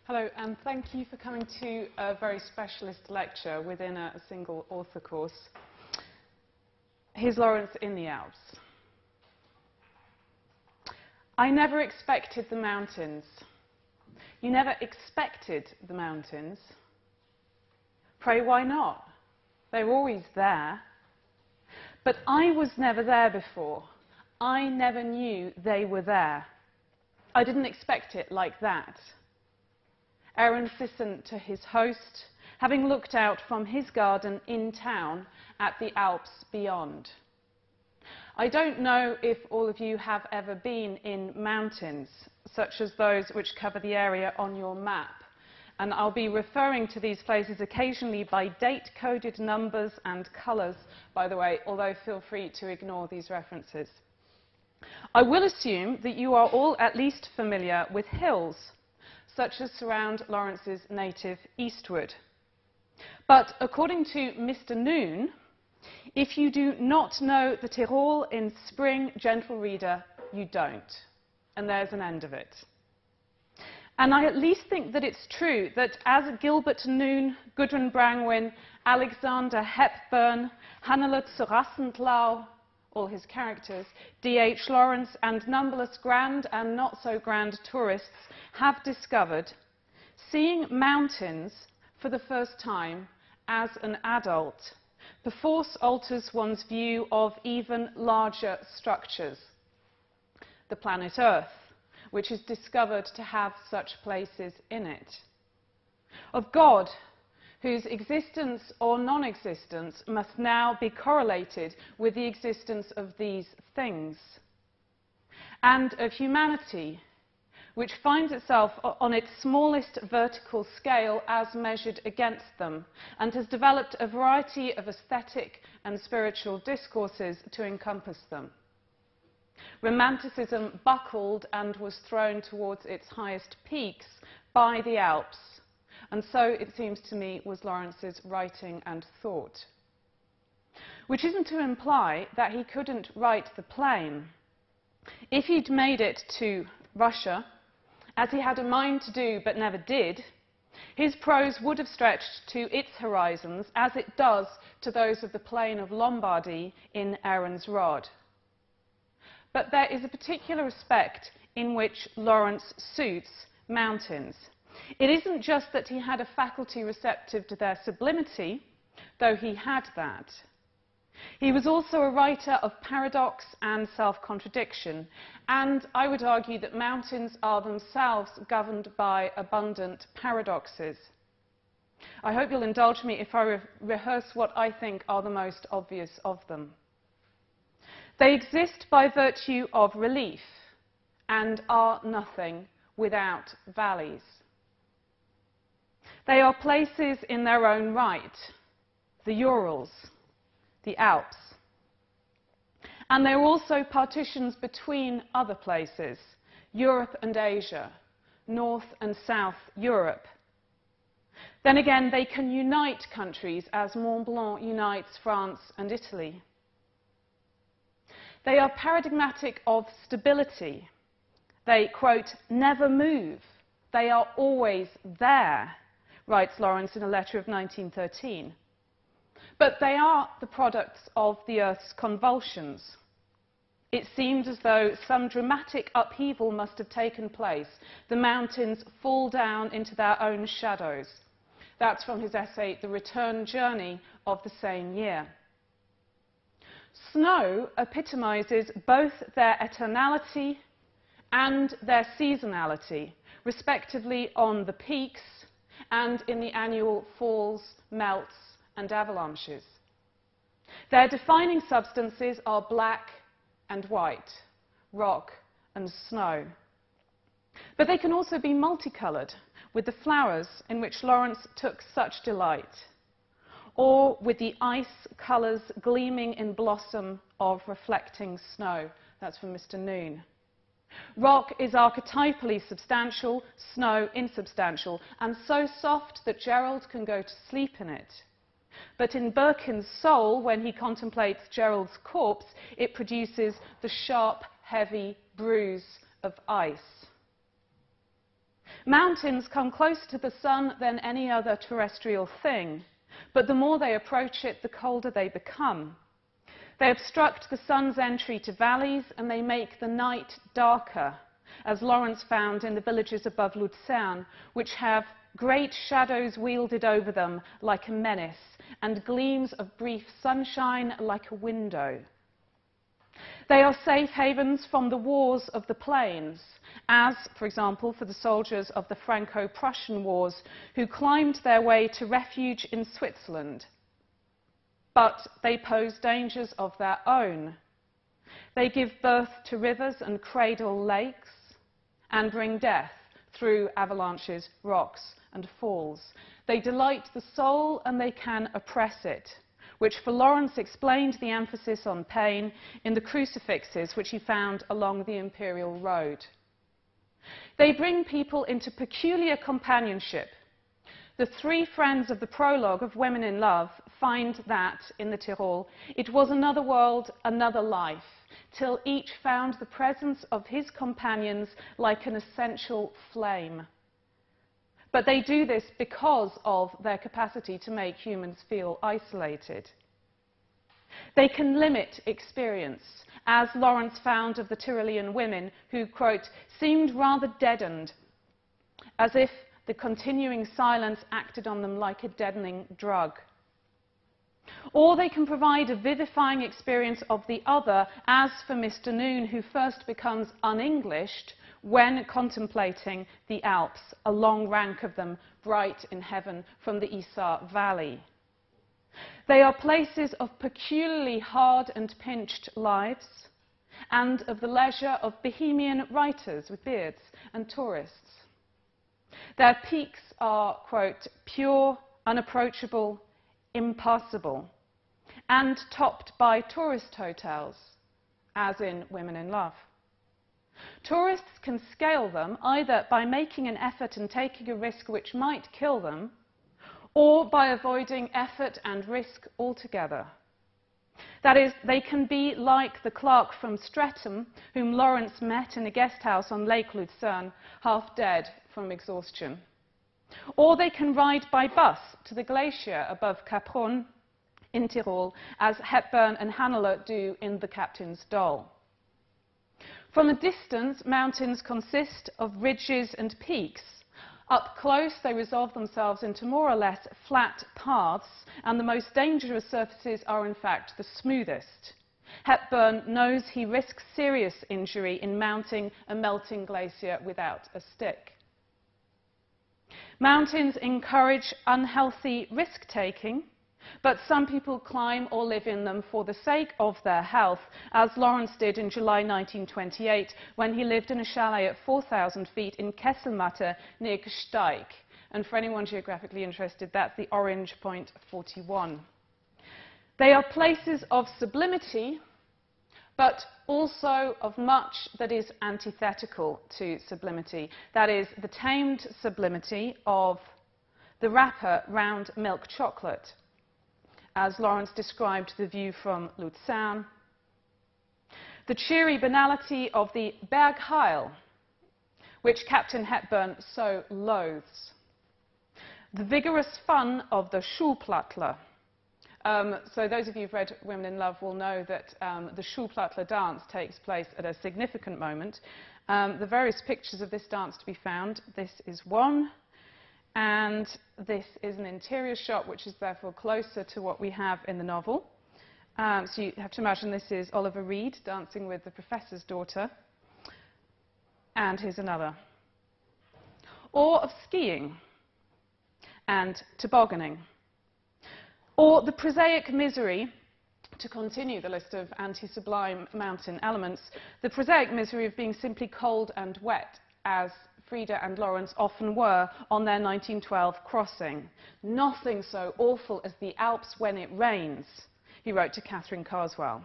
Hello, and thank you for coming to a very specialist lecture within a single author course. Here's Lawrence in the Alps. I never expected the mountains. You never expected the mountains. Pray, why not? They were always there. But I was never there before. I never knew they were there. I didn't expect it like that. Aaron listened to his host, having looked out from his garden in town at the Alps beyond. I don't know if all of you have ever been in mountains, such as those which cover the area on your map. And I'll be referring to these places occasionally by date-coded numbers and colours, by the way, although feel free to ignore these references. I will assume that you are all at least familiar with hills, such as surround Lawrence's native Eastwood. But according to Mr. Noon, if you do not know the Tyrol in spring, gentle reader, you don't. And there's an end of it. And I at least think that it's true that as Gilbert Noon, Gudrun Brangwyn, Alexander Hepburn, Hannelore Rassenthal, all his characters, D.H. Lawrence, and numberless grand and not so grand tourists have discovered, seeing mountains for the first time as an adult perforce alters one's view of even larger structures. The planet Earth, which is discovered to have such places in it. Of God, whose existence or non-existence must now be correlated with the existence of these things. And of humanity, which finds itself on its smallest vertical scale as measured against them, and has developed a variety of aesthetic and spiritual discourses to encompass them. Romanticism buckled and was thrown towards its highest peaks by the Alps, and so, it seems to me, was Lawrence's writing and thought. Which isn't to imply that he couldn't write the plain. If he'd made it to Russia, as he had a mind to do but never did, his prose would have stretched to its horizons as it does to those of the plain of Lombardy in Aaron's Rod. But there is a particular respect in which Lawrence suits mountains. It isn't just that he had a faculty receptive to their sublimity, though he had that. He was also a writer of paradox and self-contradiction, and I would argue that mountains are themselves governed by abundant paradoxes. I hope you'll indulge me if I rehearse what I think are the most obvious of them. They exist by virtue of relief and are nothing without valleys. They are places in their own right, the Urals, the Alps. And they're also partitions between other places, Europe and Asia, North and South Europe. Then again, they can unite countries as Mont Blanc unites France and Italy. They are paradigmatic of stability. They, quote, never move. They are always there, writes Lawrence in a letter of 1913. But they are the products of the Earth's convulsions. It seemed as though some dramatic upheaval must have taken place. The mountains fall down into their own shadows. That's from his essay, The Return Journey, of the same year. Snow epitomizes both their eternality and their seasonality, respectively on the peaks and in the annual falls, melts, and avalanches. Their defining substances are black and white, rock and snow. But they can also be multicolored, with the flowers in which Lawrence took such delight, or with the ice colors gleaming in blossom of reflecting snow. That's from Mr. Noon. Rock is archetypally substantial, snow insubstantial, and so soft that Gerald can go to sleep in it. But in Birkin's soul, when he contemplates Gerald's corpse, it produces the sharp, heavy bruise of ice. Mountains come closer to the sun than any other terrestrial thing, but the more they approach it, the colder they become. They obstruct the sun's entry to valleys, and they make the night darker, as Lawrence found in the villages above Lucerne, which have great shadows wielded over them like a menace, and gleams of brief sunshine like a window. They are safe havens from the wars of the plains, as, for example, for the soldiers of the Franco-Prussian wars who climbed their way to refuge in Switzerland. But they pose dangers of their own. They give birth to rivers and cradle lakes, and bring death through avalanches, rocks, and falls. They delight the soul, and they can oppress it, which for Lawrence explained the emphasis on pain in the crucifixes which he found along the Imperial Road. They bring people into peculiar companionship. The three friends of the prologue of Women in Love find that, in the Tyrol, it was another world, another life, till each found the presence of his companions like an essential flame. But they do this because of their capacity to make humans feel isolated. They can limit experience, as Lawrence found of the Tyrolean women who, quote, seemed rather deadened, as if the continuing silence acted on them like a deadening drug. Or they can provide a vivifying experience of the other, as for Mr. Noon, who first becomes un-Englished when contemplating the Alps, a long rank of them, bright in heaven from the Isar Valley. They are places of peculiarly hard and pinched lives, and of the leisure of bohemian writers with beards and tourists. Their peaks are, quote, pure, unapproachable, impassable, and topped by tourist hotels, as in Women in Love. Tourists can scale them either by making an effort and taking a risk which might kill them, or by avoiding effort and risk altogether. That is, they can be like the clerk from Streatham, whom Lawrence met in a guest house on Lake Lucerne, half dead from exhaustion. Or they can ride by bus to the glacier above Capron in Tyrol, as Hepburn and Hannelore do in The Captain's Doll. From a distance, mountains consist of ridges and peaks. Up close, they resolve themselves into more or less flat paths, and the most dangerous surfaces are, in fact, the smoothest. Hepburn knows he risks serious injury in mounting a melting glacier without a stick. Mountains encourage unhealthy risk-taking, but some people climb or live in them for the sake of their health, as Lawrence did in July 1928, when he lived in a chalet at 4,000 feet in Kesselmatte near Gsteig. And for anyone geographically interested, that's the orange point 41. They are places of sublimity, but also of much that is antithetical to sublimity. That is, the tamed sublimity of the wrapper round milk chocolate, as Lawrence described the view from Lucerne. The cheery banality of the Bergheil, which Captain Hepburn so loathes. The vigorous fun of the Schuhplattler. So those of you who've read Women in Love will know that the Schuhplattler dance takes place at a significant moment. The various pictures of this dance to be found. This is one. And this is an interior shot, which is therefore closer to what we have in the novel. So you have to imagine this is Oliver Reed dancing with the professor's daughter. And here's another. Or of skiing and tobogganing. Or the prosaic misery, to continue the list of anti-sublime mountain elements, the prosaic misery of being simply cold and wet, as Frida and Lawrence often were on their 1912 crossing. Nothing so awful as the Alps when it rains, he wrote to Catherine Carswell.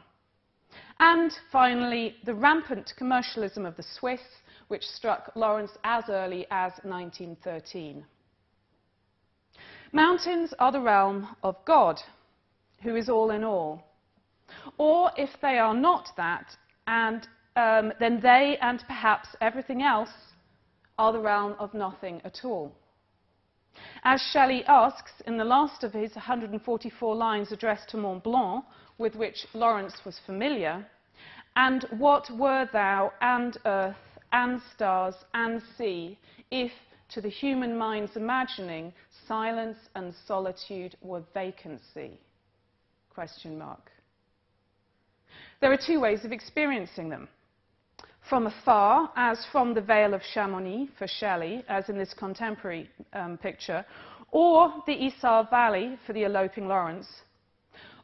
And finally, the rampant commercialism of the Swiss, which struck Lawrence as early as 1913. Mountains are the realm of God, who is all in all. Or if they are not that, then they and perhaps everything else are the realm of nothing at all. As Shelley asks in the last of his 144 lines addressed to Mont Blanc, with which Lawrence was familiar, "And what were thou, and earth, and stars, and sea, if, to the human mind's imagining, silence and solitude were vacancy?" Question mark. There are two ways of experiencing them. From afar, as from the Vale of Chamonix for Shelley, as in this contemporary picture, or the Isar Valley for the eloping Lawrence.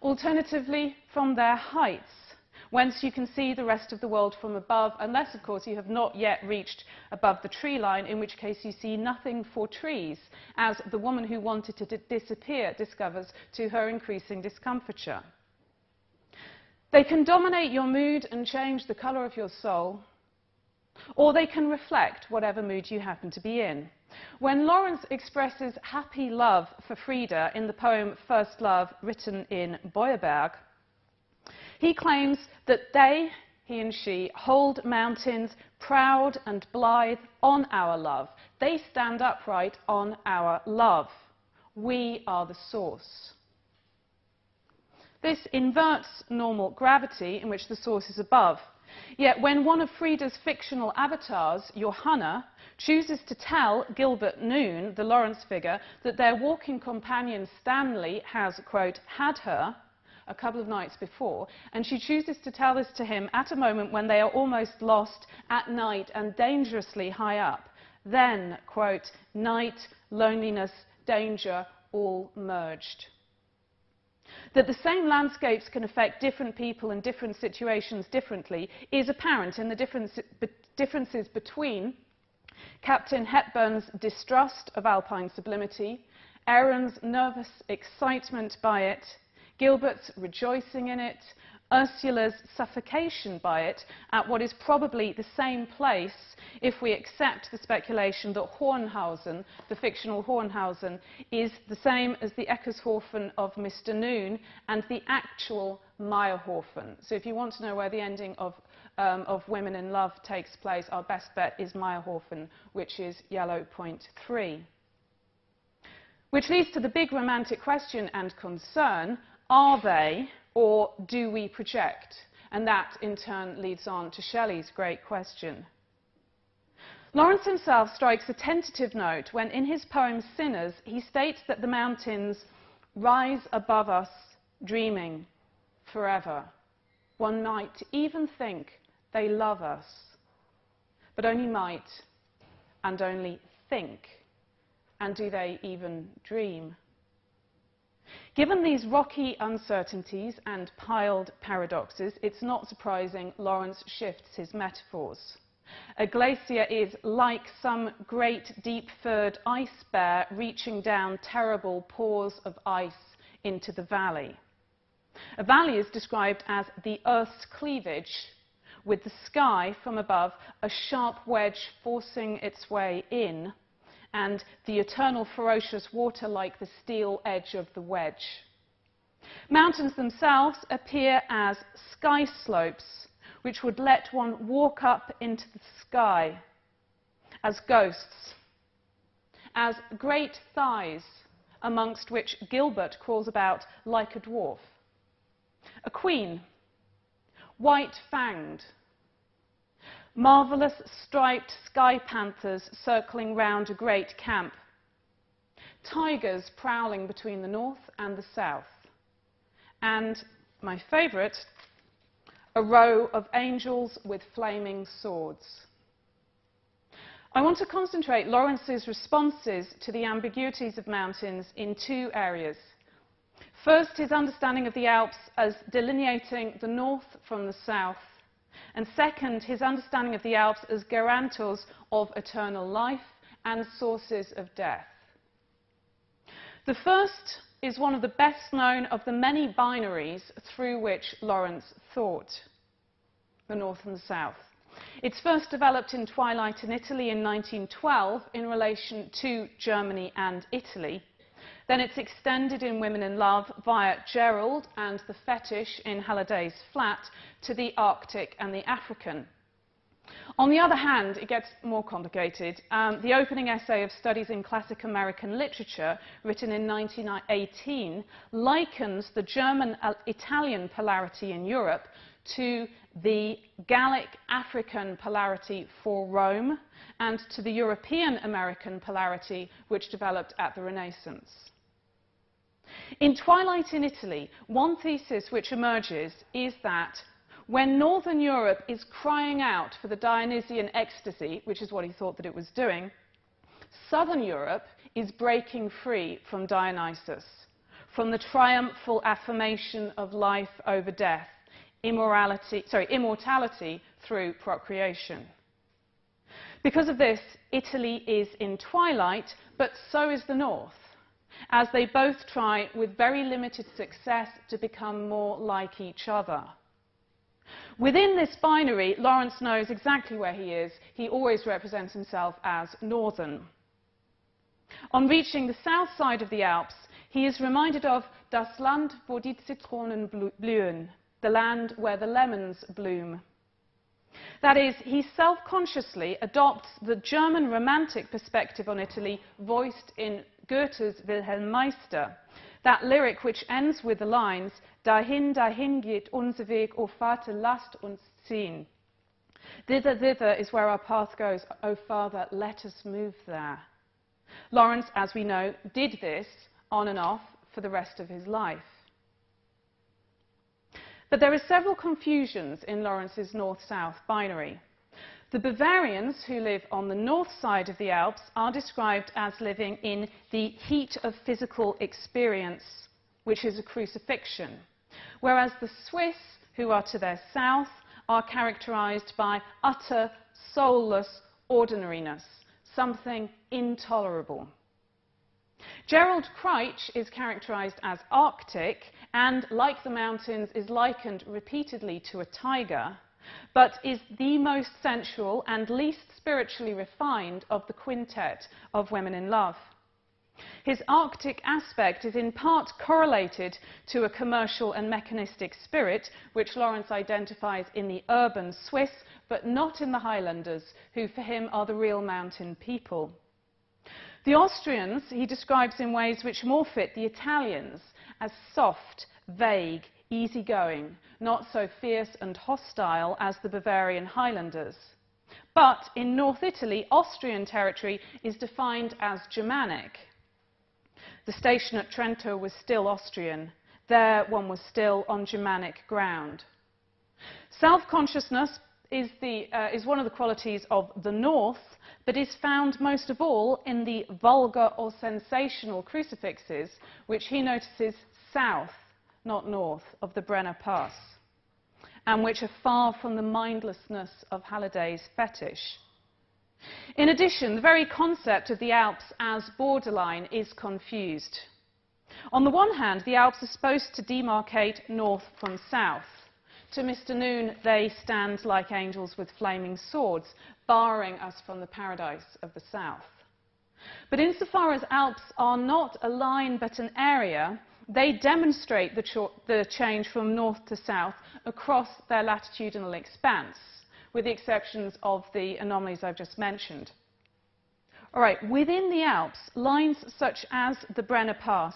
Alternatively, from their heights, whence you can see the rest of the world from above, unless, of course, you have not yet reached above the tree line, in which case you see nothing for trees, as the woman who wanted to disappear discovers to her increasing discomfiture. They can dominate your mood and change the colour of your soul, or they can reflect whatever mood you happen to be in. When Lawrence expresses happy love for Frida in the poem First Love, written in Boyerberg, he claims that they, he and she, hold mountains proud and blithe on our love. They stand upright on our love. We are the source. This inverts normal gravity, in which the source is above. Yet when one of Frida's fictional avatars, Johanna, chooses to tell Gilbert Noon, the Lawrence figure, that their walking companion Stanley has, quote, had her a couple of nights before, and she chooses to tell this to him at a moment when they are almost lost at night and dangerously high up, then, quote, night, loneliness, danger, all merged. That the same landscapes can affect different people in different situations differently is apparent in the differences between Captain Hepburn's distrust of alpine sublimity, Erin's nervous excitement by it, Gilbert's rejoicing in it, Ursula's suffocation by it, at what is probably the same place if we accept the speculation that Hornhausen, the fictional Hornhausen, is the same as the Eckershofen of Mr. Noon and the actual Meyerhofen. So if you want to know where the ending of Women in Love takes place, our best bet is Meyerhofen, which is yellow point 3. Which leads to the big romantic question and concern: are they, or do we project? And that, in turn, leads on to Shelley's great question. Lawrence himself strikes a tentative note when, in his poem Sinners, he states that the mountains rise above us, dreaming forever. One might even think they love us, but only might and only think. And do they even dream? Given these rocky uncertainties and piled paradoxes, it's not surprising Lawrence shifts his metaphors. A glacier is like some great deep-furred ice bear reaching down terrible pores of ice into the valley. A valley is described as the Earth's cleavage, with the sky from above a sharp wedge forcing its way in, and the eternal ferocious water like the steel edge of the wedge. Mountains themselves appear as sky slopes, which would let one walk up into the sky, as ghosts, as great thighs amongst which Gilbert crawls about like a dwarf. A queen, white-fanged, marvellous striped sky panthers circling round a great camp, tigers prowling between the north and the south, and, my favourite, a row of angels with flaming swords. I want to concentrate Lawrence's responses to the ambiguities of mountains in two areas. First, his understanding of the Alps as delineating the north from the south, and second, his understanding of the Alps as guarantors of eternal life and sources of death. The first is one of the best known of the many binaries through which Lawrence thought, the north and the south. It's first developed in Twilight in Italy in 1912 in relation to Germany and Italy. Then it's extended in Women in Love via Gerald and the fetish in Halliday's flat to the Arctic and the African. On the other hand, it gets more complicated. The opening essay of Studies in Classic American Literature, written in 1918, likens the German-Italian polarity in Europe to the Gallic-African polarity for Rome and to the European-American polarity which developed at the Renaissance. In Twilight in Italy, one thesis which emerges is that when Northern Europe is crying out for the Dionysian ecstasy, which is what he thought that it was doing, Southern Europe is breaking free from Dionysus, from the triumphal affirmation of life over death, immortality through procreation. Because of this, Italy is in twilight, but so is the North, as they both try with very limited success to become more like each other. Within this binary, Lawrence knows exactly where he is. He always represents himself as Northern. On reaching the south side of the Alps, he is reminded of Das Land, wo die Zitronen blühen, the land where the lemons bloom. That is, he self-consciously adopts the German romantic perspective on Italy voiced in Goethe's Wilhelm Meister, that lyric which ends with the lines, Dahin, dahin geht unser Weg, O Vater, lasst uns ziehen. Thither, thither is where our path goes, O Father, let us move there. Lawrence, as we know, did this on and off for the rest of his life. But there are several confusions in Lawrence's north-south binary. The Bavarians, who live on the north side of the Alps, are described as living in the heat of physical experience, which is a crucifixion, whereas the Swiss, who are to their south, are characterized by utter, soulless ordinariness, something intolerable. Gerald Kreitsch is characterized as Arctic and, like the mountains, is likened repeatedly to a tiger, but is the most sensual and least spiritually refined of the quintet of Women in Love. His Arctic aspect is in part correlated to a commercial and mechanistic spirit, which Lawrence identifies in the urban Swiss, but not in the Highlanders, who for him are the real mountain people. The Austrians he describes in ways which more fit the Italians, as soft, vague, easygoing, not so fierce and hostile as the Bavarian Highlanders. But in North Italy, Austrian territory is defined as Germanic. The station at Trento was still Austrian. There one was still on Germanic ground. Self-consciousness is one of the qualities of the North, but is found most of all in the vulgar or sensational crucifixes, which he notices south, not north, of the Brenner Pass, and which are far from the mindlessness of Halliday's fetish. In addition, the very concept of the Alps as borderline is confused. On the one hand, the Alps are supposed to demarcate north from south. To Mr. Noon, they stand like angels with flaming swords, barring us from the paradise of the south. But insofar as Alps are not a line but an area, they demonstrate the change from north to south across their latitudinal expanse, with the exceptions of the anomalies I've just mentioned. All right, within the Alps, lines such as the Brenner Pass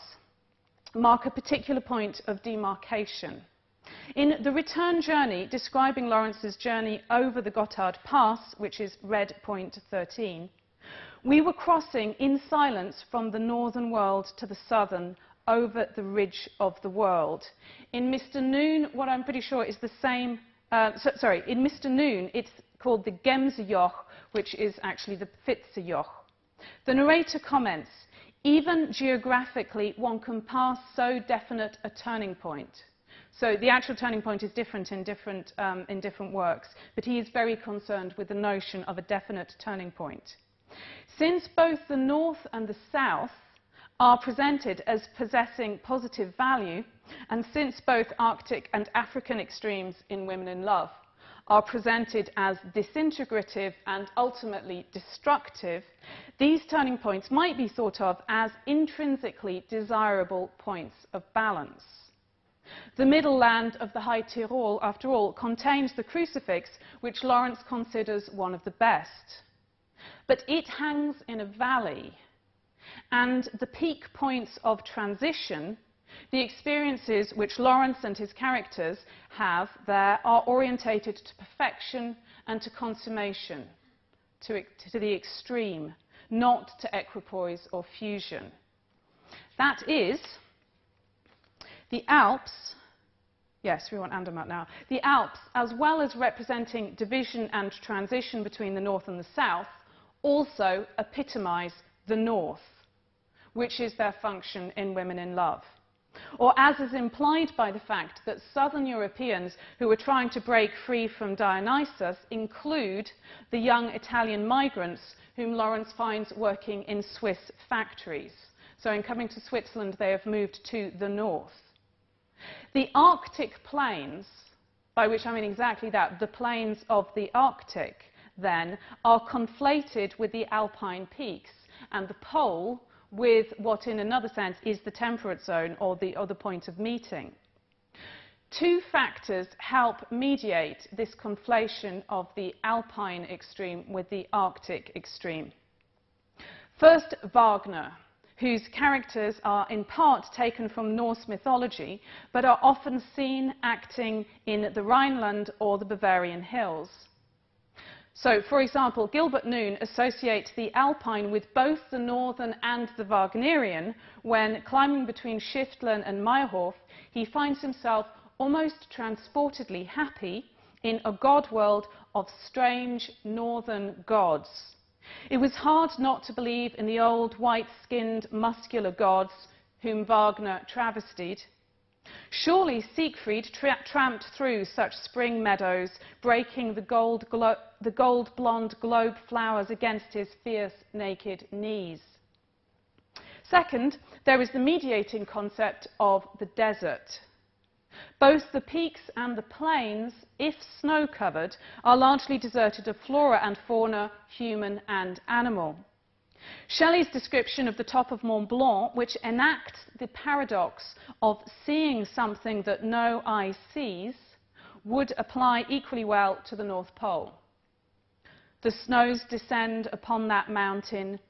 mark a particular point of demarcation. In the return journey, describing Lawrence's journey over the Gotthard Pass, which is red point 13, we were crossing in silence from the northern world to the southern, over the ridge of the world. In Mr. Noon, what I'm pretty sure is the same, in Mr. Noon, it's called the Gemsejoch, which is actually the Pfitzejoch. The narrator comments, even geographically, one can pass so definite a turning point. So the actual turning point is different in different works, but he is very concerned with the notion of a definite turning point. Since both the north and the south are presented as possessing positive value, and since both Arctic and African extremes in Women in Love are presented as disintegrative and ultimately destructive, these turning points might be thought of as intrinsically desirable points of balance. The middle land of the High Tyrol, after all, contains the crucifix, which Lawrence considers one of the best. But it hangs in a valley, and the peak points of transition, the experiences which Lawrence and his characters have there, are orientated to perfection and to consummation, to the extreme, not to equipoise or fusion. That is, the Alps, yes, we want Andermatt now, the Alps, as well as representing division and transition between the north and the south, also epitomise the north, which is their function in Women in Love. Or as is implied by the fact that southern Europeans who were trying to break free from Dionysus include the young Italian migrants whom Lawrence finds working in Swiss factories. So in coming to Switzerland, they have moved to the north. The Arctic plains, by which I mean exactly that, the plains of the Arctic, then, are conflated with the Alpine peaks, and the pole with what, in another sense, is the temperate zone or the point of meeting. Two factors help mediate this conflation of the Alpine extreme with the Arctic extreme. First, Wagner, whose characters are in part taken from Norse mythology, but are often seen acting in the Rhineland or the Bavarian hills. So, for example, Gilbert Noon associates the Alpine with both the northern and the Wagnerian when, climbing between Schiftlen and Meyerhof, he finds himself almost transportedly happy in a god world of strange northern gods. It was hard not to believe in the old white-skinned muscular gods whom Wagner travestied. Surely Siegfried tramped through such spring meadows, breaking the gold-blonde globe flowers against his fierce, naked knees. Second, there is the mediating concept of the desert. Both the peaks and the plains, if snow-covered, are largely deserted of flora and fauna, human and animal. Shelley's description of the top of Mont Blanc, which enacts the paradox of seeing something that no eye sees, would apply equally well to the North Pole. The snows descend upon that mountain,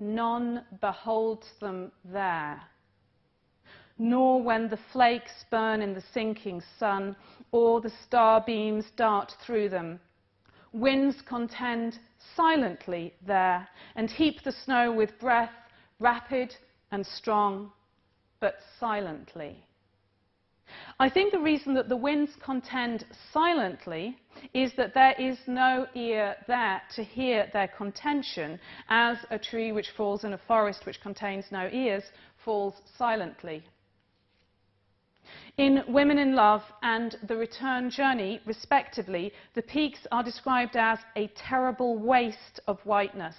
none beholds them there. Nor when the flakes burn in the sinking sun, or the starbeams dart through them. Winds contend silently there, and heap the snow with breath, rapid and strong, but silently. I think the reason that the winds contend silently is that there is no ear there to hear their contention, as a tree which falls in a forest which contains no ears falls silently. In Women in Love and The Return Journey, respectively, the peaks are described as a terrible waste of whiteness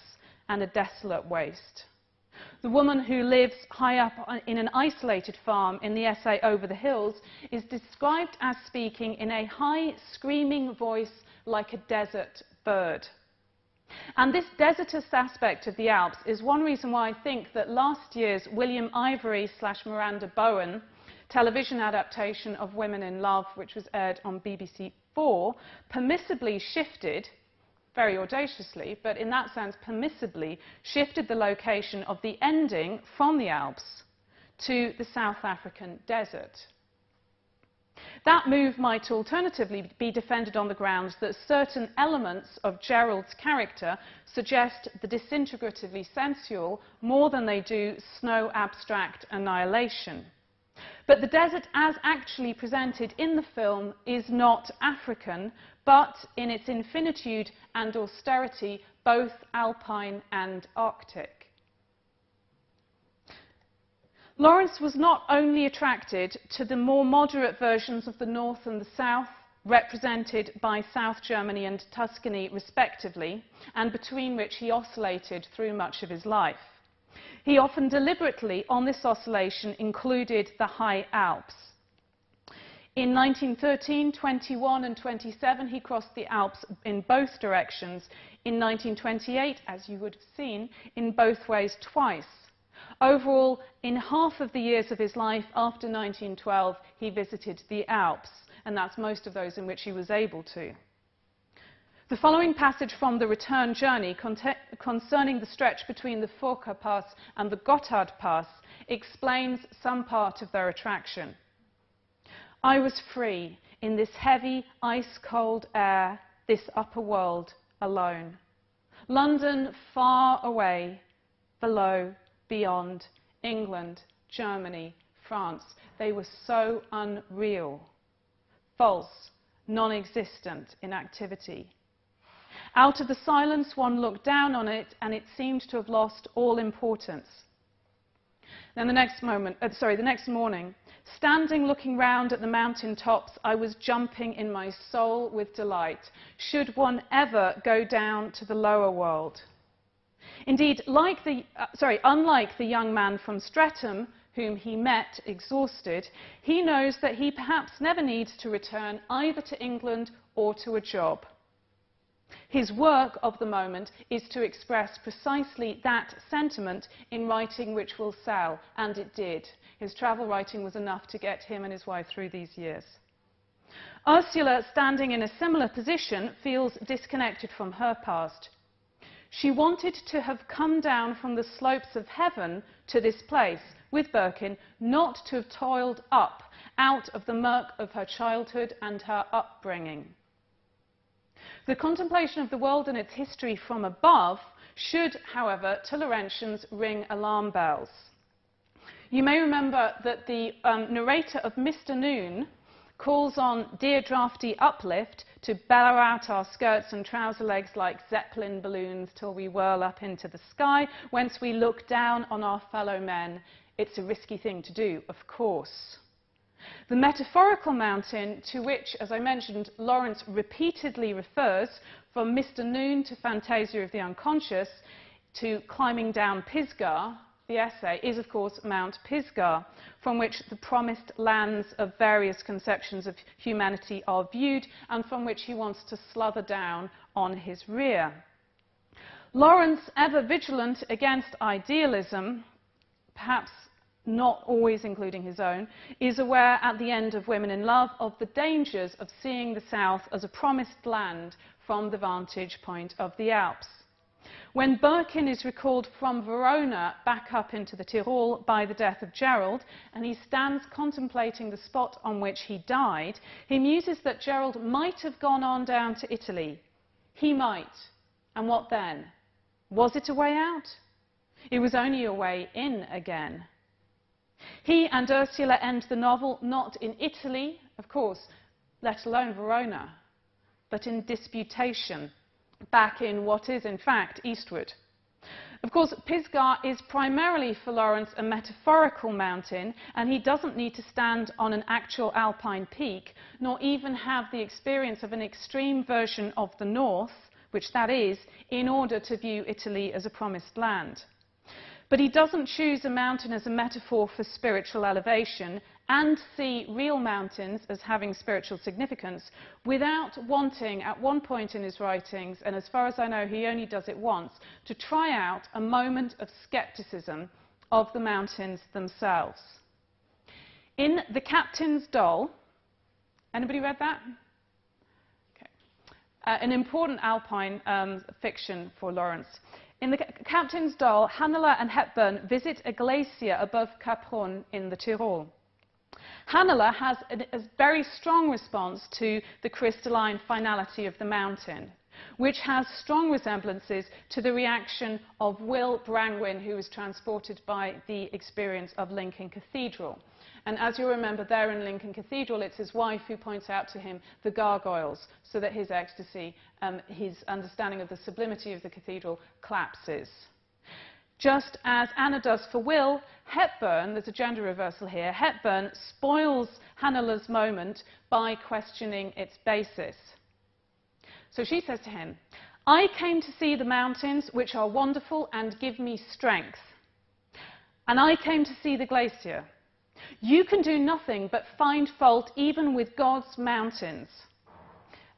and a desolate waste. The woman who lives high up in an isolated farm in the essay Over the Hills is described as speaking in a high, screaming voice like a desert bird. And this desertous aspect of the Alps is one reason why I think that last year's William Ivory / Miranda Bowen television adaptation of Women in Love, which was aired on BBC4, permissibly shifted, very audaciously, but in that sense permissibly shifted the location of the ending from the Alps to the South African desert. That move might alternatively be defended on the grounds that certain elements of Gerald's character suggest the disintegratively sensual more than they do snow abstract annihilation. But the desert as actually presented in the film is not African, but in its infinitude and austerity, both alpine and Arctic. Lawrence was not only attracted to the more moderate versions of the North and the South, represented by South Germany and Tuscany respectively, and between which he oscillated through much of his life. He often deliberately, on this oscillation, included the High Alps. In 1913, 21 and 27, he crossed the Alps in both directions. In 1928, as you would have seen, in both ways twice. Overall, in half of the years of his life after 1912, he visited the Alps, and that's most of those in which he was able to. The following passage from the return journey concerning the stretch between the Furka Pass and the Gotthard Pass explains some part of their attraction. I was free in this heavy, ice-cold air, this upper world, alone. London far away, below, beyond, England, Germany, France. They were so unreal, false, non-existent in activity. Out of the silence, one looked down on it, and it seemed to have lost all importance. Then the next morning, standing looking round at the mountain tops, I was jumping in my soul with delight. Should one ever go down to the lower world? Indeed, unlike the young man from Streatham, whom he met exhausted, he knows that he perhaps never needs to return either to England or to a job. His work of the moment is to express precisely that sentiment in writing which will sell, and it did. His travel writing was enough to get him and his wife through these years. Ursula, standing in a similar position, feels disconnected from her past. She wanted to have come down from the slopes of heaven to this place with Birkin, not to have toiled up out of the murk of her childhood and her upbringing. The contemplation of the world and its history from above should, however, to Laurentians, ring alarm bells. You may remember that the narrator of Mr. Noon calls on dear drafty uplift to bellow out our skirts and trouser legs like Zeppelin balloons till we whirl up into the sky, whence we look down on our fellow men. It's a risky thing to do, of course. The metaphorical mountain to which, as I mentioned, Lawrence repeatedly refers, from Mr. Noon to Fantasia of the Unconscious to climbing down Pisgah, the essay, is of course Mount Pisgah, from which the promised lands of various conceptions of humanity are viewed and from which he wants to slither down on his rear. Lawrence, ever vigilant against idealism, perhaps not always including his own, is aware at the end of Women in Love of the dangers of seeing the South as a promised land from the vantage point of the Alps. When Birkin is recalled from Verona back up into the Tyrol by the death of Gerald, and he stands contemplating the spot on which he died, he muses that Gerald might have gone on down to Italy. He might. And what then? Was it a way out? It was only a way in again. He and Ursula end the novel not in Italy, of course, let alone Verona, but in disputation, back in what is, in fact, eastward. Of course, Pisgah is primarily for Lawrence a metaphorical mountain, and he doesn't need to stand on an actual alpine peak, nor even have the experience of an extreme version of the north, which that is, in order to view Italy as a promised land. But he doesn't choose a mountain as a metaphor for spiritual elevation and see real mountains as having spiritual significance without wanting, at one point in his writings, and as far as I know he only does it once, to try out a moment of skepticism of the mountains themselves. In The Captain's Doll, anybody read that? Okay. An important alpine fiction for Lawrence. In The Captain's Doll, Hannela and Hepburn visit a glacier above Cap Horn in the Tyrol. Hannela has a very strong response to the crystalline finality of the mountain, which has strong resemblances to the reaction of Will Brangwyn, who was transported by the experience of Lincoln Cathedral. And as you remember, there in Lincoln Cathedral, it's his wife who points out to him the gargoyles, so that his ecstasy, his understanding of the sublimity of the cathedral, collapses. Just as Anna does for Will, Hepburn, there's a gender reversal here, Hepburn spoils Hannela's moment by questioning its basis. So she says to him, "I came to see the mountains which are wonderful and give me strength. And I came to see the glacier, You can do nothing but find fault even with God's mountains.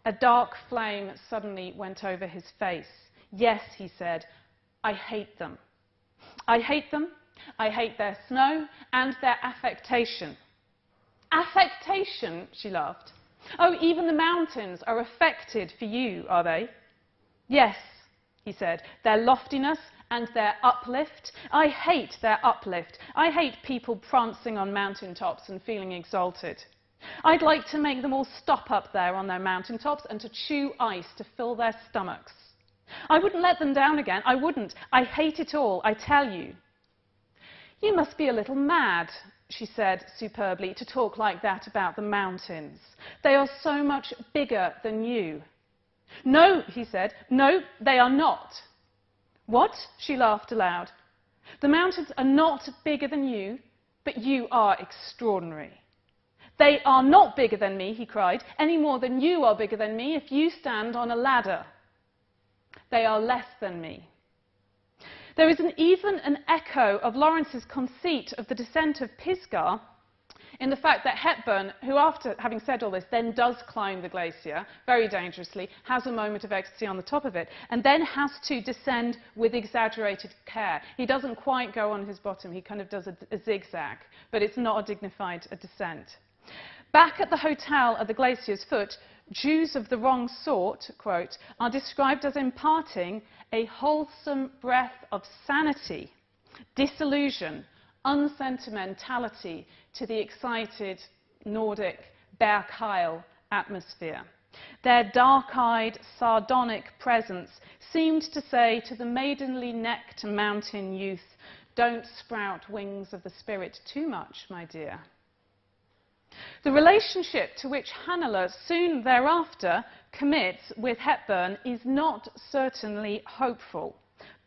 A dark flame suddenly went over his face. Yes, he said, I hate them. I hate them. I hate their snow and their affectation. Affectation, she laughed. Oh, even the mountains are affected for you, are they? Yes, he said, their loftiness and their uplift. I hate their uplift. I hate people prancing on mountaintops and feeling exalted. I'd like to make them all stop up there on their mountaintops and to chew ice to fill their stomachs. I wouldn't let them down again. I wouldn't. I hate it all, I tell you. You must be a little mad, she said superbly, to talk like that about the mountains. They are so much bigger than you. No, he said. No, they are not. What? She laughed aloud. The mountains are not bigger than you, but you are extraordinary. They are not bigger than me, he cried, any more than you are bigger than me if you stand on a ladder. They are less than me. There is even an echo of Lawrence's conceit of the descent of Pisgah in the fact that Hepburn, who after having said all this, then does climb the glacier, very dangerously, has a moment of ecstasy on the top of it, and then has to descend with exaggerated care. He doesn't quite go on his bottom, he kind of does a zigzag, but it's not a dignified descent. Back at the hotel at the glacier's foot, Jews of the wrong sort, quote, are described as imparting a wholesome breath of sanity, disillusion, unsentimentality to the excited Nordic Bergheil atmosphere. Their dark-eyed, sardonic presence seemed to say to the maidenly-necked mountain youth, don't sprout wings of the spirit too much, my dear. The relationship to which Hannele soon thereafter commits with Hepburn is not certainly hopeful,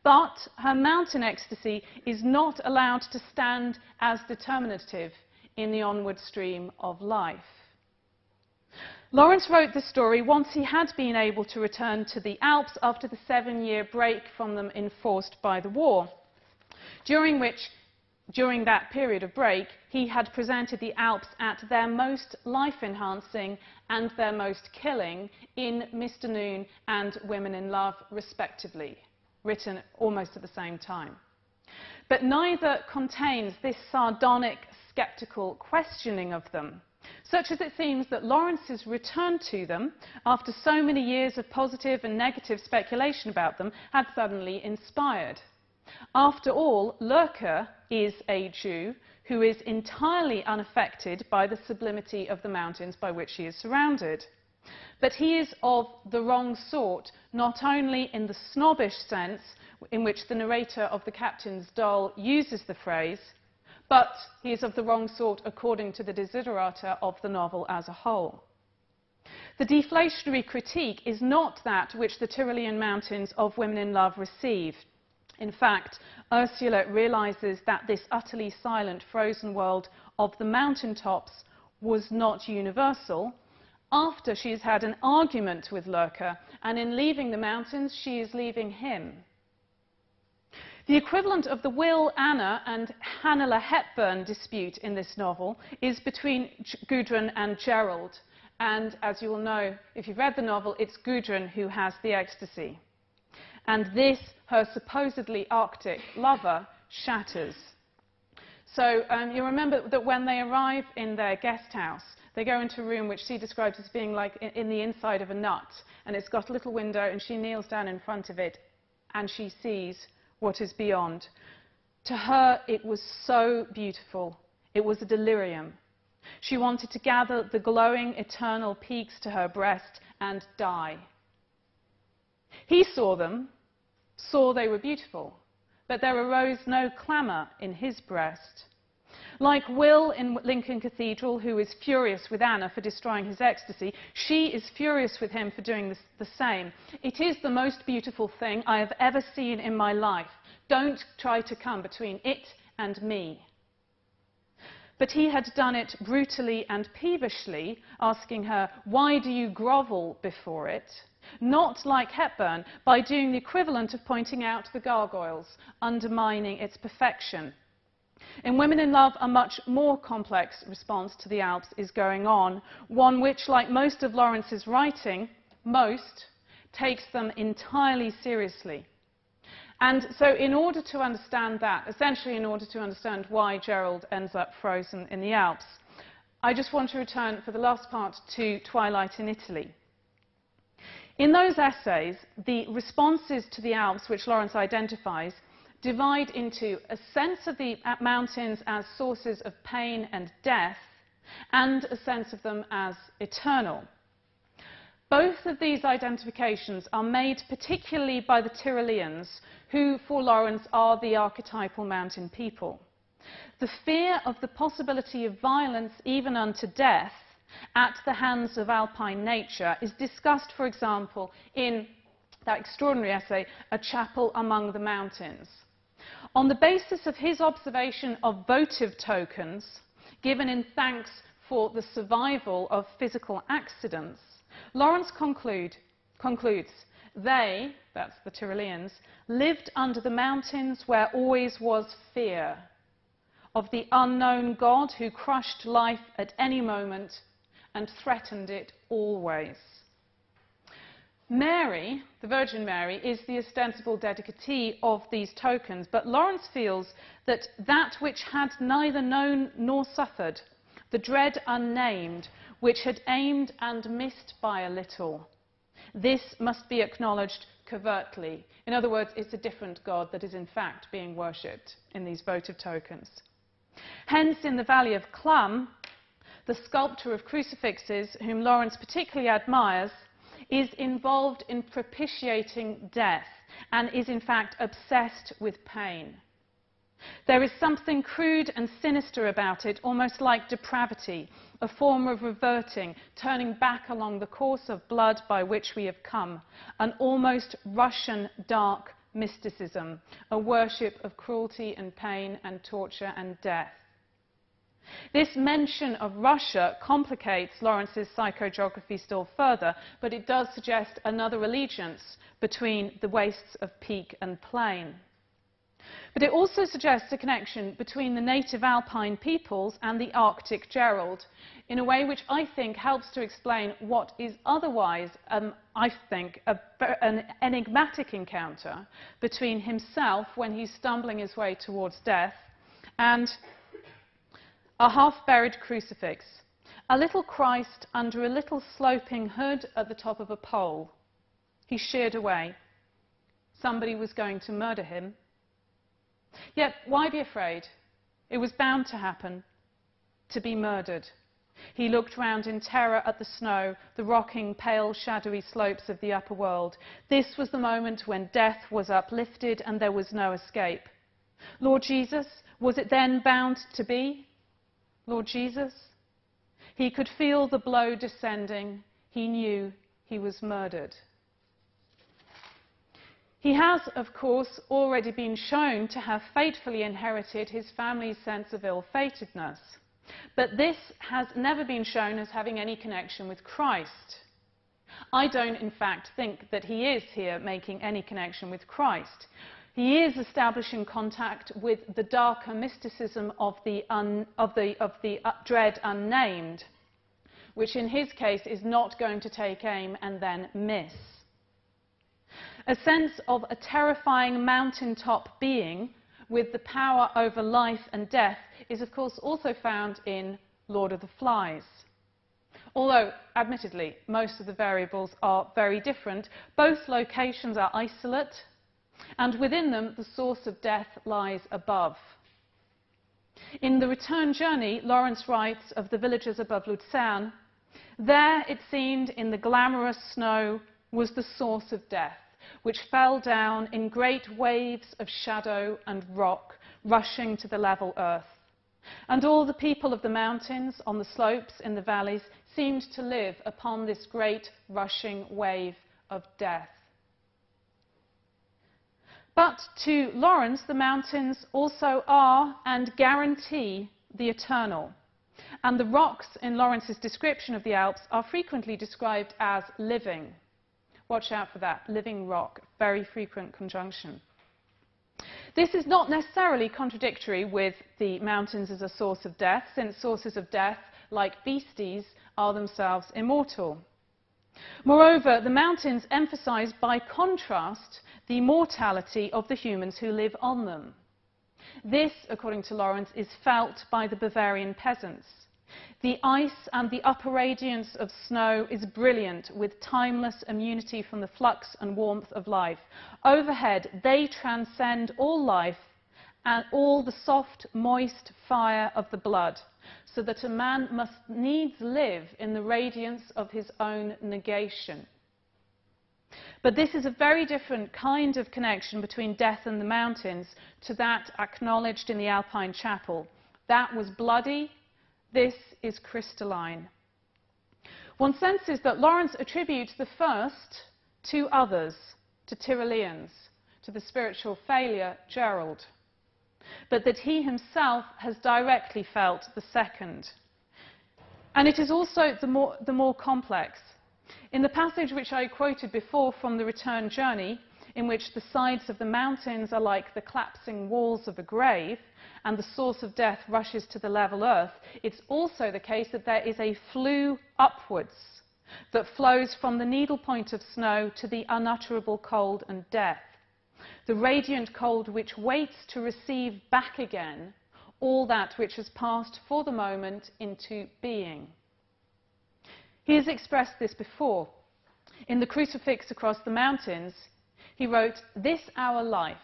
but her mountain ecstasy is not allowed to stand as determinative in the onward stream of life. Lawrence wrote this story once he had been able to return to the Alps after the 7-year break from them enforced by the war, during that period of break, he had presented the Alps at their most life-enhancing and their most killing in Mr. Noon and Women in Love, respectively, written almost at the same time. But neither contains this sardonic, sceptical questioning of them, such as it seems that Lawrence's return to them, after so many years of positive and negative speculation about them, had suddenly inspired. After all, Loerke is a Jew who is entirely unaffected by the sublimity of the mountains by which he is surrounded. But he is of the wrong sort, not only in the snobbish sense in which the narrator of The Captain's Doll uses the phrase, but he is of the wrong sort according to the desiderata of the novel as a whole. The deflationary critique is not that which the Tyrolean mountains of Women in Love receive. In fact, Ursula realizes that this utterly silent, frozen world of the mountaintops was not universal after she has had an argument with Loerke, and in leaving the mountains, she is leaving him. The equivalent of the Will Anna and Hannele Hepburn dispute in this novel is between Gudrun and Gerald, and as you will know, if you've read the novel, it's Gudrun who has the ecstasy. And this, her supposedly Arctic lover, shatters. So you remember that when they arrive in their guest house, they go into a room which she describes as being like in the inside of a nut, and it's got a little window, and she kneels down in front of it, and she sees what is beyond. To her, it was so beautiful. It was a delirium. She wanted to gather the glowing, eternal peaks to her breast and die. He saw them, saw they were beautiful, but there arose no clamour in his breast. Like Will in Lincoln Cathedral, who is furious with Anna for destroying his ecstasy, she is furious with him for doing the same. It is the most beautiful thing I have ever seen in my life. Don't try to come between it and me. But he had done it brutally and peevishly, asking her, why do you grovel before it? Not like Hepburn, by doing the equivalent of pointing out the gargoyles, undermining its perfection. In Women in Love, a much more complex response to the Alps is going on, one which, like most of Lawrence's writing, takes them entirely seriously. And so in order to understand that, essentially in order to understand why Gerald ends up frozen in the Alps, I just want to return for the last part to Twilight in Italy. In those essays, the responses to the Alps, which Lawrence identifies, divide into a sense of the mountains as sources of pain and death, and a sense of them as eternal. Both of these identifications are made particularly by the Tyroleans, who, for Lawrence, are the archetypal mountain people. The fear of the possibility of violence, even unto death, at the hands of alpine nature is discussed, for example, in that extraordinary essay, A Chapel Among the Mountains. On the basis of his observation of votive tokens, given in thanks for the survival of physical accidents, Lawrence concludes, they, that's the Tyroleans, lived under the mountains where always was fear of the unknown God who crushed life at any moment and threatened it always. Mary, the Virgin Mary, is the ostensible dedicatee of these tokens, but Lawrence feels that that which had neither known nor suffered, the dread unnamed, which had aimed and missed by a little, this must be acknowledged covertly. In other words, it's a different God that is in fact being worshipped in these votive tokens. Hence, in the Valley of Clum, the sculptor of crucifixes, whom Lawrence particularly admires, is involved in propitiating death and is in fact obsessed with pain. There is something crude and sinister about it, almost like depravity, a form of reverting, turning back along the course of blood by which we have come, an almost Russian dark mysticism, a worship of cruelty and pain and torture and death. This mention of Russia complicates Lawrence's psychogeography still further, but it does suggest another allegiance between the wastes of peak and plain. But it also suggests a connection between the native alpine peoples and the Arctic Gerald, in a way which I think helps to explain what is otherwise, I think, an enigmatic encounter between himself when he's stumbling his way towards death and a half-buried crucifix, a little Christ under a little sloping hood at the top of a pole. He sheared away. Somebody was going to murder him. Yet, why be afraid? It was bound to happen, to be murdered. He looked round in terror at the snow, the rocking, pale, shadowy slopes of the upper world. This was the moment when death was uplifted and there was no escape. Lord Jesus, was it then bound to be? Lord Jesus? He could feel the blow descending. He knew he was murdered. He has, of course, already been shown to have fatefully inherited his family's sense of ill-fatedness. But this has never been shown as having any connection with Christ. I don't, in fact, think that he is here making any connection with Christ. He is establishing contact with the darker mysticism of the dread unnamed, which in his case is not going to take aim and then miss. A sense of a terrifying mountaintop being with the power over life and death is, of course, also found in Lord of the Flies. Although, admittedly, most of the variables are very different, both locations are isolate, and within them the source of death lies above. In The Return Journey, Lawrence writes of the villages above Luzern, there it seemed in the glamorous snow was the source of death, which fell down in great waves of shadow and rock, rushing to the level earth. And all the people of the mountains, on the slopes, in the valleys, seemed to live upon this great rushing wave of death. But to Lawrence, the mountains also are and guarantee the eternal. And the rocks in Lawrence's description of the Alps are frequently described as living. Watch out for that, living rock, very frequent conjunction. This is not necessarily contradictory with the mountains as a source of death, since sources of death, like beasties, are themselves immortal. Moreover, the mountains emphasize, by contrast, the mortality of the humans who live on them. This, according to Lawrence, is felt by the Bavarian peasants. The ice and the upper radiance of snow is brilliant, with timeless immunity from the flux and warmth of life. Overhead, they transcend all life and all the soft, moist fire of the blood, so that a man must needs live in the radiance of his own negation. But this is a very different kind of connection between death and the mountains to that acknowledged in the Alpine chapel. That was bloody. This is crystalline. One senses that Lawrence attributes the first to others, to Tyroleans, to the spiritual failure, Gerald, but that he himself has directly felt the second. And it is also the more complex. In the passage which I quoted before from the return journey, in which the sides of the mountains are like the collapsing walls of a grave, and the source of death rushes to the level earth, it's also the case that there is a flue upwards that flows from the needlepoint of snow to the unutterable cold and death. The radiant cold which waits to receive back again all that which has passed for the moment into being. He has expressed this before. In the crucifix across the mountains, he wrote, "This our life,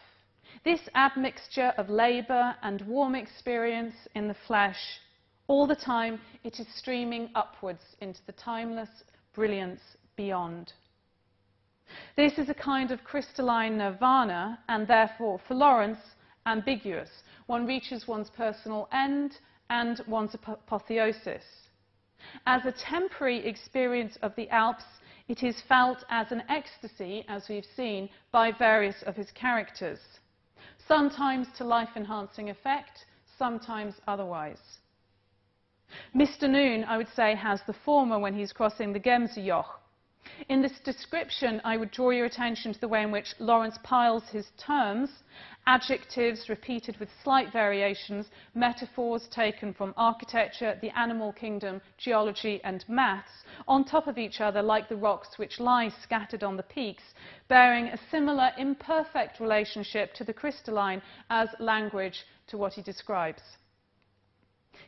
this admixture of labour and warm experience in the flesh, all the time it is streaming upwards into the timeless brilliance beyond." This is a kind of crystalline nirvana, and therefore, for Lawrence, ambiguous. One reaches one's personal end and one's apotheosis. As a temporary experience of the Alps, it is felt as an ecstasy, as we've seen, by various of his characters. Sometimes to life-enhancing effect, sometimes otherwise. Mr. Noon, I would say, has the former when he's crossing the Gemsejoch. In this description, I would draw your attention to the way in which Lawrence piles his terms, adjectives repeated with slight variations, metaphors taken from architecture, the animal kingdom, geology and maths, on top of each other like the rocks which lie scattered on the peaks, bearing a similar imperfect relationship to the crystalline as language to what he describes.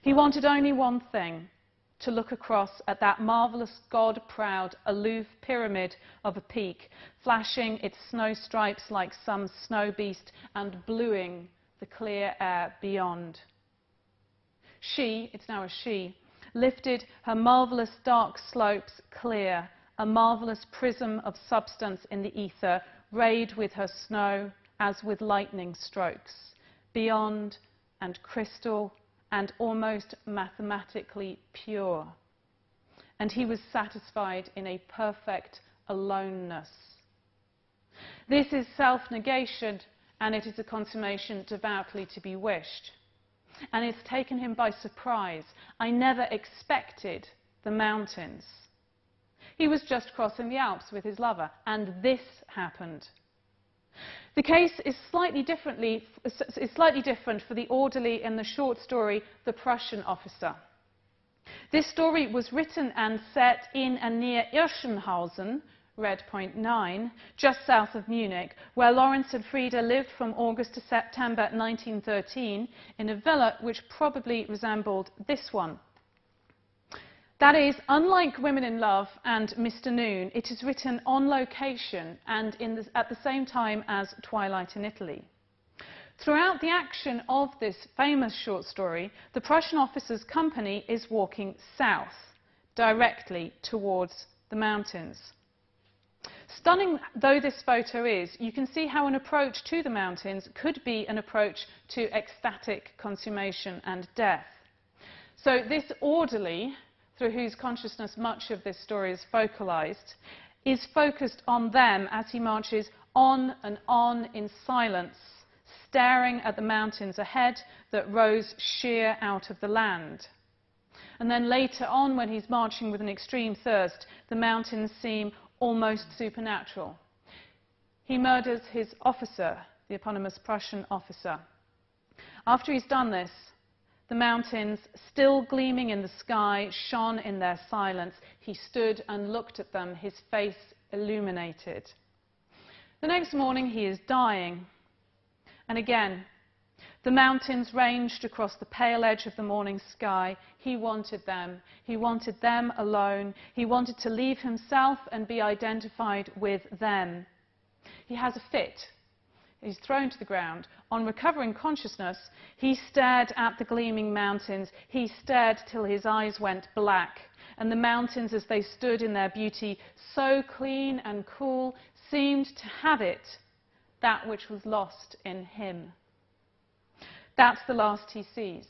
He wanted only one thing: to look across at that marvellous, God-proud, aloof pyramid of a peak, flashing its snow stripes like some snow beast and bluing the clear air beyond. She, it's now a she, lifted her marvellous dark slopes clear, a marvellous prism of substance in the ether, rayed with her snow as with lightning strokes, beyond and crystal and almost mathematically pure. And he was satisfied in a perfect aloneness. This is self-negation, and it is a consummation devoutly to be wished. And it's taken him by surprise. I never expected the mountains. He was just crossing the Alps with his lover, and this happened. The case is slightly different for the orderly in the short story, The Prussian Officer. This story was written and set in and near Irschenhausen, red point 9, just south of Munich, where Lawrence and Frida lived from August to September 1913 in a villa which probably resembled this one. That is, unlike Women in Love and Mr. Noon, it is written on location and at the same time as Twilight in Italy. Throughout the action of this famous short story, the Prussian officer's company is walking south, directly towards the mountains. Stunning though this photo is, you can see how an approach to the mountains could be an approach to ecstatic consummation and death. So this orderly, through whose consciousness much of this story is focalized, is focused on them as he marches on and on in silence, staring at the mountains ahead that rose sheer out of the land. And then later on, when he's marching with an extreme thirst, the mountains seem almost supernatural. He murders his officer, the eponymous Prussian officer. After he's done this, the mountains, still gleaming in the sky, shone in their silence. He stood and looked at them, his face illuminated. The next morning, he is dying. And again, the mountains ranged across the pale edge of the morning sky. He wanted them. He wanted them alone. He wanted to leave himself and be identified with them. He has a fit. He's thrown to the ground. On recovering consciousness, he stared at the gleaming mountains. He stared till his eyes went black. And the mountains, as they stood in their beauty, so clean and cool, seemed to have it, that which was lost in him. That's the last he sees.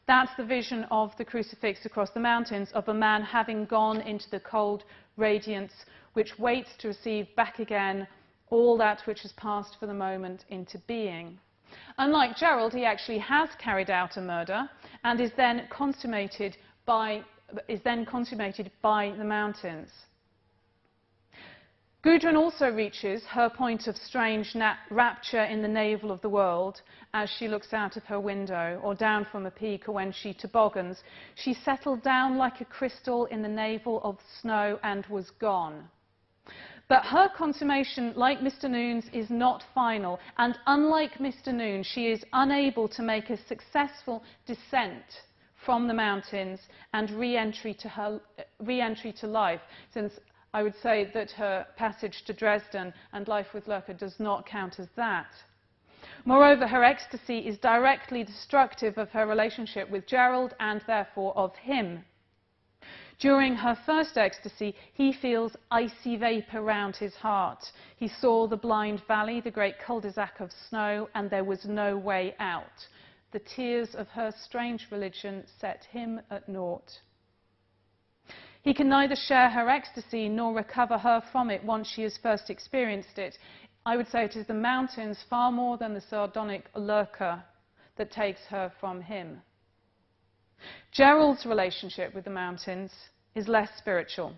That's the vision of the crucifix across the mountains, of a man having gone into the cold radiance, which waits to receive back again all that which has passed for the moment into being. Unlike Gerald, he actually has carried out a murder and is then consummated by the mountains. Gudrun also reaches her point of strange rapture in the navel of the world as she looks out of her window or down from a peak, or when she toboggans. She settled down like a crystal in the navel of snow and was gone. But her consummation, like Mr. Noon's, is not final, and unlike Mr. Noon, she is unable to make a successful descent from the mountains and re-entry to life, since I would say that her passage to Dresden and life with Loecker does not count as that. Moreover, her ecstasy is directly destructive of her relationship with Gerald and therefore of him. During her first ecstasy, he feels icy vapour round his heart. He saw the blind valley, the great cul-de-sac of snow, and there was no way out. The tears of her strange religion set him at naught. He can neither share her ecstasy nor recover her from it once she has first experienced it. I would say it is the mountains far more than the sardonic Loecker that takes her from him. Gerald's relationship with the mountains is less spiritual.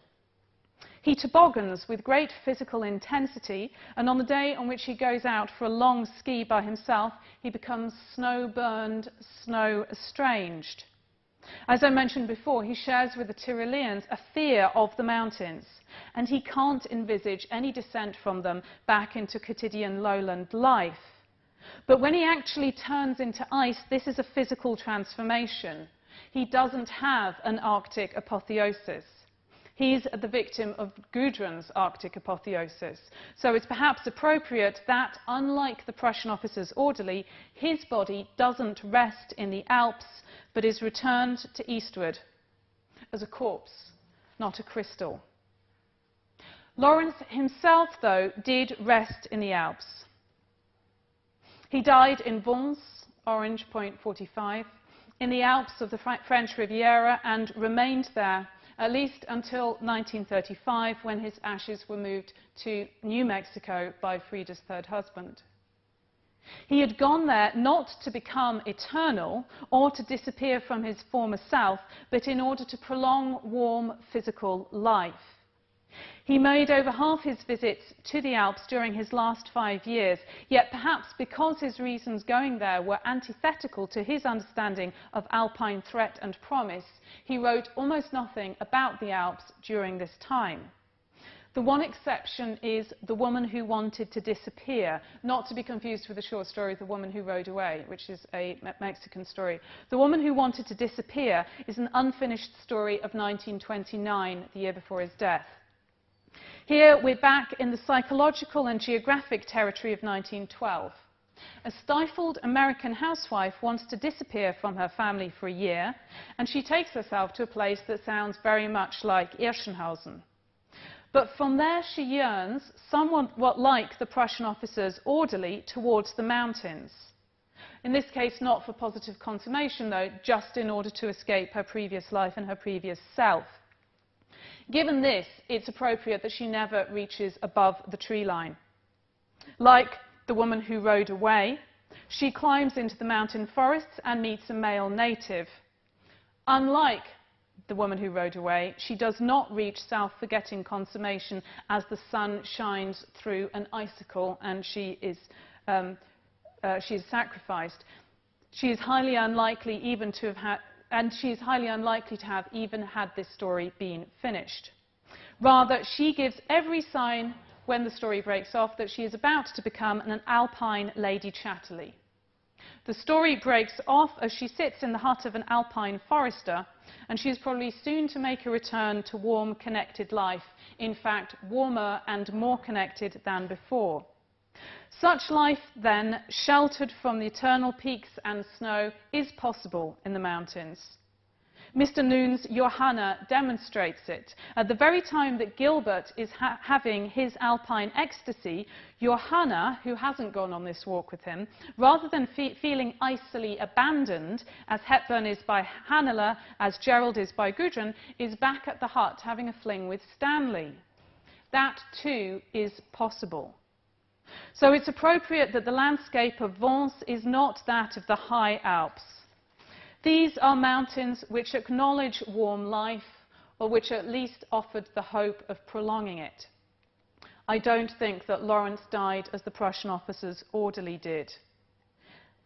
He toboggans with great physical intensity, and on the day on which he goes out for a long ski by himself, he becomes snow-burned, snow-estranged. As I mentioned before, he shares with the Tyroleans a fear of the mountains, and he can't envisage any descent from them back into quotidian lowland life. But when he actually turns into ice, this is a physical transformation. He doesn't have an Arctic apotheosis. He's the victim of Gudrun's Arctic apotheosis. So it's perhaps appropriate that, unlike the Prussian officer's orderly, his body doesn't rest in the Alps, but is returned to eastward as a corpse, not a crystal. Lawrence himself, though, did rest in the Alps. He died in Vence, Orange Point 45, in the Alps of the French Riviera, and remained there at least until 1935, when his ashes were moved to New Mexico by Frida's third husband. He had gone there not to become eternal or to disappear from his former self, but in order to prolong warm physical life. He made over half his visits to the Alps during his last 5 years, yet perhaps because his reasons going there were antithetical to his understanding of alpine threat and promise, he wrote almost nothing about the Alps during this time. The one exception is The Woman Who Wanted to Disappear, not to be confused with the short story The Woman Who Rode Away, which is a Mexican story. The Woman Who Wanted to Disappear is an unfinished story of 1929, the year before his death. Here we're back in the psychological and geographic territory of 1912. A stifled American housewife wants to disappear from her family for a year, and she takes herself to a place that sounds very much like Irschenhausen. But from there she yearns, somewhat like the Prussian officer's orderly, towards the mountains. In this case, not for positive consummation, though, just in order to escape her previous life and her previous self. Given this, it's appropriate that she never reaches above the tree line. Like The Woman Who Rode Away, she climbs into the mountain forests and meets a male native. Unlike The Woman Who Rode Away, she does not reach self-forgetting consummation as the sun shines through an icicle and she is she is sacrificed, she is highly unlikely even to have had, and she is highly unlikely to have even had this story been finished. Rather, she gives every sign when the story breaks off that she is about to become an alpine Lady Chatterley. The story breaks off as she sits in the hut of an alpine forester, and she is probably soon to make a return to warm, connected life, in fact, warmer and more connected than before. Such life, then, sheltered from the eternal peaks and snow, is possible in the mountains. Mr. Noon's Johanna demonstrates it. At the very time that Gilbert is having his alpine ecstasy, Johanna, who hasn't gone on this walk with him, rather than feeling icily abandoned, as Hepburn is by Hannele, as Gerald is by Gudrun, is back at the hut having a fling with Stanley. That, too, is possible. So it's appropriate that the landscape of Vence is not that of the high Alps. These are mountains which acknowledge warm life, or which at least offered the hope of prolonging it. I don't think that Lawrence died as the Prussian officer's orderly did.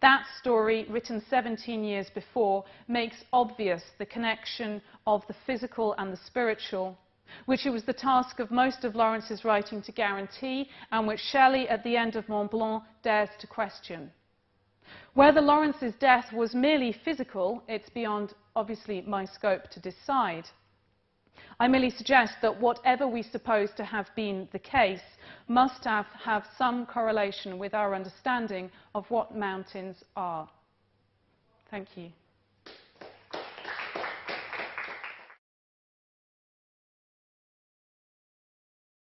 That story, written 17 years before, makes obvious the connection of the physical and the spiritual, which it was the task of most of Lawrence's writing to guarantee, and which Shelley, at the end of Mont Blanc, dares to question. Whether Lawrence's death was merely physical, it's beyond, obviously, my scope to decide. I merely suggest that whatever we suppose to have been the case must have some correlation with our understanding of what mountains are. Thank you.